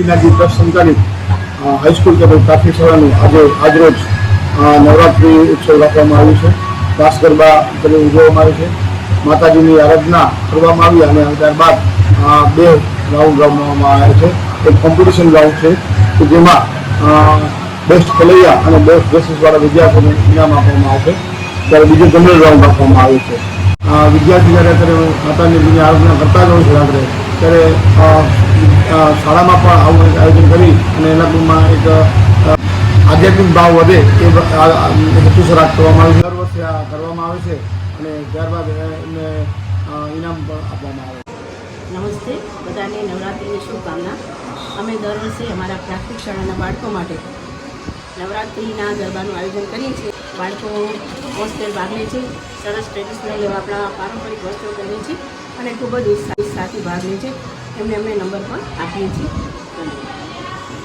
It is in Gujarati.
પીનાજી ટ્રસ્ટ સંચાલિત હાઈસ્કૂલ તેમજ પ્રાથમિક શાળાનું આજરોજ નવરાત્રિ ઉત્સવ રાખવામાં આવ્યું છે. રાસ ગરબા ઉજવવામાં આવે છે. માતાજીની આરાધના કરવામાં આવી અને ત્યારબાદ 2 રાઉન્ડ રમવામાં આવે છે. એક કોમ્પિટિશન રાઉન્ડ છે કે જેમાં બેસ્ટ ખેલૈયા અને બેસ્ટ ડ્રેસીસવાળા વિદ્યાર્થીઓને ઇનામ આપવામાં આવશે. ત્યારે બીજો જનરલ રાઉન્ડ આપવામાં આવે છે. વિદ્યાર્થી જ્યારે અત્યારે માતાજીની આરાધના કરતા જ હોય છે રાત્રે, ત્યારે શાળામાં પણ આવું આયોજન કરી અને એના ટૂંકમાં એક આધ્યાત્મિક ભાવ વધે એ હેતુસર આ કરવામાં આવે છે. દર વર્ષે આ કરવામાં આવે છે અને ત્યારબાદ એમને ઇનામ પણ આપવામાં આવે છે. નમસ્તે, બધાને નવરાત્રિની શુભકામના. અમે દર વર્ષે અમારા પ્રાથમિક શાળાના બાળકો માટે નવરાત્રિના ગરબાનું આયોજન કરીએ છીએ. બાળકો હોસ્ટેલ ભાગ લે છે, સરસ ટ્રેડિશનલ આપણા પારંપરિક વસ્ત્રો પહેરે છે અને ખૂબ જ ઉત્સાહથી ભાગ લે છે. એમને અમે નંબર પણ આપીએ છીએ.